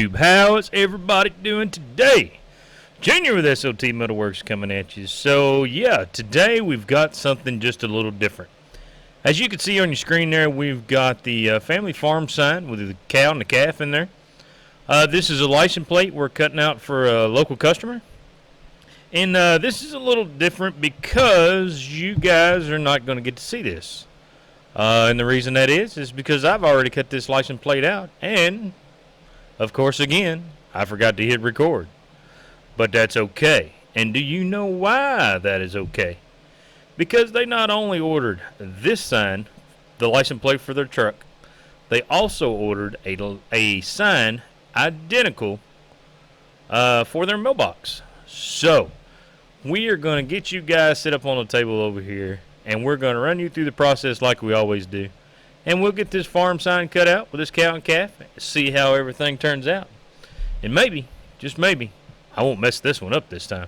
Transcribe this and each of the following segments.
YouTube? How is everybody doing today? Junior with S.O.T. Metalworks coming at you. So yeah, today we've got something just a little different. As you can see on your screen there, we've got the family farm sign with the cow and the calf in there. This is a license plate we're cutting out for a local customer. And this is a little different because you guys are not going to get to see this. And the reason that is because I've already cut this license plate out. And, of course, again, I forgot to hit record. But that's okay. And do you know why that is okay? Because they not only ordered this sign, the license plate for their truck, they also ordered a sign identical for their mailbox. So, we are going to get you guys set up on the table over here, and we're going to run you through the process like we always do. And we'll get this farm sign cut out with this cow and calf, see how everything turns out. And maybe, just maybe, I won't mess this one up this time.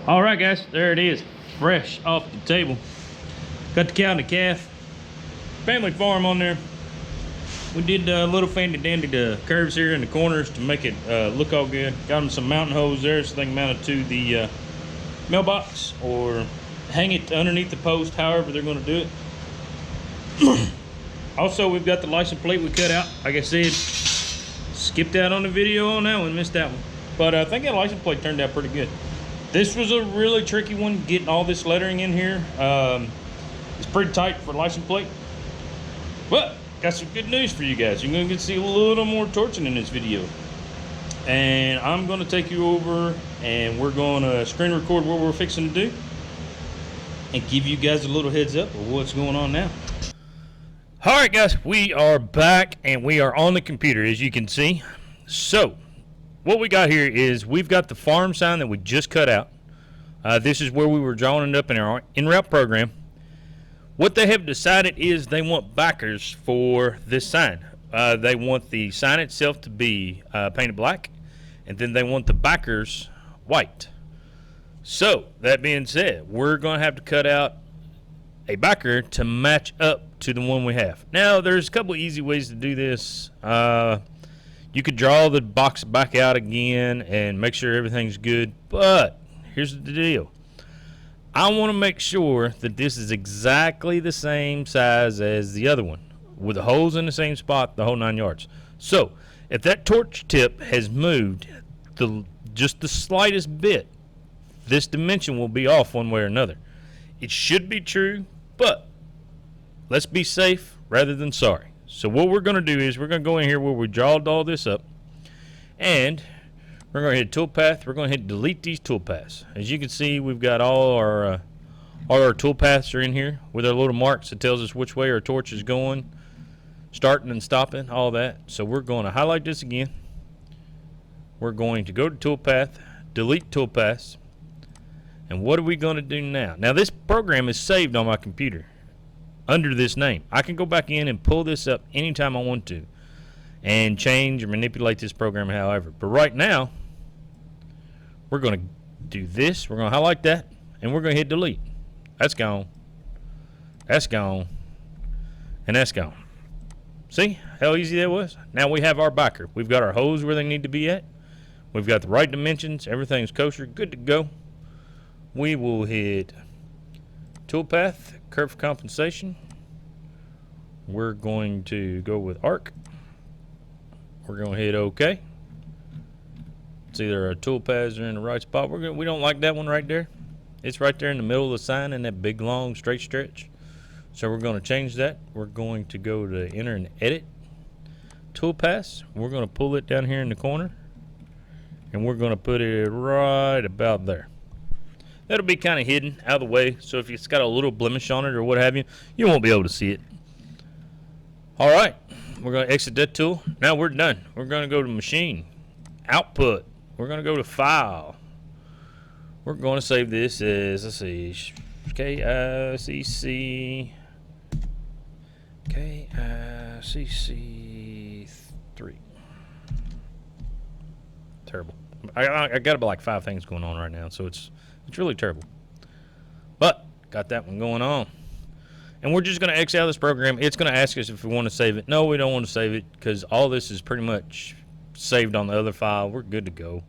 Alright guys, there it is, fresh off the table. Got the cow and the calf, family farm on there. We did a little fancy dandy curves here in the corners to make it look all good. Got them some mountain hose there so they can mount it to the mailbox or hang it underneath the post, however they're going to do it. Also, we've got the license plate we cut out. Like I said, skipped out on the video on that one, missed that one. But I think that license plate turned out pretty good. This was a really tricky one, getting all this lettering in here. It's pretty tight for a license plate. But, got some good news for you guys. You're going to get to see a little more torching in this video. And I'm going to take you over and we're going to screen record what we're fixing to do. And give you guys a little heads up of what's going on now. Alright guys, we are back and we are on the computer as you can see. So, what we got here is we've got the farm sign that we just cut out. This is where we were drawing it up in our in-route program. What they have decided is they want backers for this sign. They want the sign itself to be painted black, and then they want the backers white. So, that being said, we're going to have to cut out a backer to match up to the one we have. Now, there's a couple easy ways to do this. You could draw the box back out again and make sure everything's good, but here's the deal. I want to make sure that this is exactly the same size as the other one, with the holes in the same spot, the whole 9 yards. So, if that torch tip has moved just the slightest bit, this dimension will be off one way or another. It should be true, but let's be safe rather than sorry. So what we're going to do is we're going to go in here where we drawed all this up, and we're going to hit toolpath. We're going to hit delete these toolpaths. As you can see, we've got all our toolpaths are in here with our little marks that tells us which way our torch is going, starting and stopping, all that. So we're going to highlight this again. We're going to go to toolpath, delete toolpaths, and what are we going to do now? Now this program is saved on my computer under this name. I can go back in and pull this up anytime I want to and change or manipulate this program however. But right now, we're going to do this. We're going to highlight that, and we're going to hit delete. That's gone. That's gone. And that's gone. See how easy that was? Now we have our biker. We've got our hose where they need to be at. We've got the right dimensions. Everything's kosher. Good to go. We will hit toolpath, curve compensation. We're going to go with arc. We're going to hit OK. It's either our toolpaths are in the right spot. We don't like that one right there. It's right there in the middle of the sign in that big long straight stretch. So we're going to change that. We're going to go to enter and edit toolpaths. We're going to pull it down here in the corner, and we're going to put it right about there. That'll be kind of hidden out of the way, so if it's got a little blemish on it or what have you, you won't be able to see it. All right, we're going to exit that tool. Now we're done. We're going to go to machine, output. We're going to go to file. We're going to save this as, let's see, KICC 3. Terrible. I got about like 5 things going on right now, so it's really terrible. But got that one going on. And we're just going to exit out this program. It's going to ask us if we want to save it. No, we don't want to save it because all this is pretty much saved on the other file. We're good to go.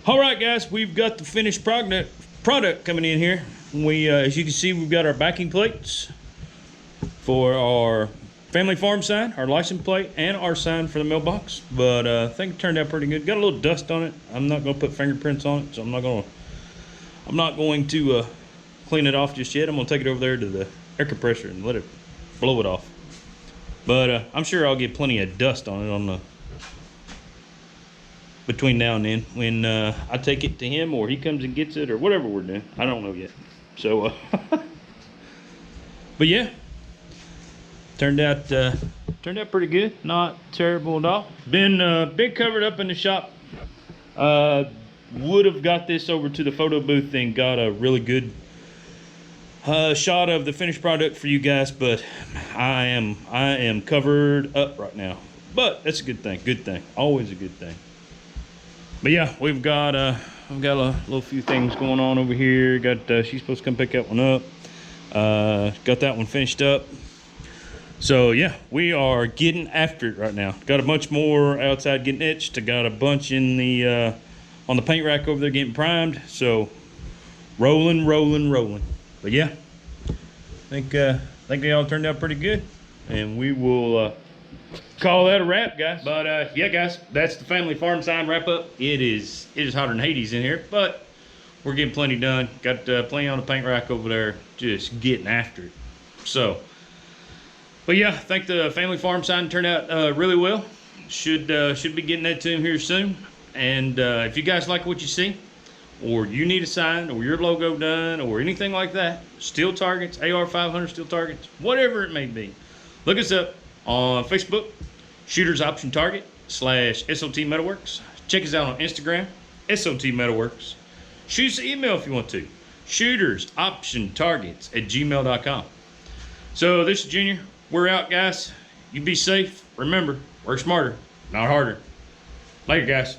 Alright guys, we've got the finished product coming in here. We, as you can see, we've got our backing plates for our family farm sign, our license plate, and our sign for the mailbox. But I think it turned out pretty good. Got a little dust on it. I'm not going to put fingerprints on it, so I'm not going to clean it off just yet. I'm going to take it over there to the air compressor and let it blow it off. But I'm sure I'll get plenty of dust on it on the between now and then when I take it to him or he comes and gets it or whatever we're doing. I don't know yet. So but yeah, turned out pretty good. Not terrible at all. Been covered up in the shop. Would have got this over to the photo booth and got a really good shot of the finished product for you guys, but I am covered up right now. But that's a good thing. Good thing. Always a good thing. But yeah, we've got a little few things going on over here. Got she's supposed to come pick that one up. Got that one finished up. So yeah, we are getting after it right now. Got a bunch more outside getting etched. I got a bunch in the on the paint rack over there getting primed. So rolling. But yeah, I think think they all turned out pretty good. And we will call that a wrap, guys. But yeah, guys, that's the family farm sign wrap up. It is hotter than Hades in here, but we're getting plenty done. Got plenty on the paint rack over there, just getting after it. So, but yeah, I think the family farm sign turned out really well. Should be getting that to him here soon. And if you guys like what you see, or you need a sign, or your logo done, or anything like that, steel targets, AR500 steel targets, whatever it may be, look us up on Facebook, Shooters Option Target / SOT Metalworks. Check us out on Instagram, SOT Metalworks. Shoot us an email if you want to, shootersoptiontargets@gmail.com. So this is Junior. We're out, guys. You be safe. Remember, work smarter, not harder. Later, guys.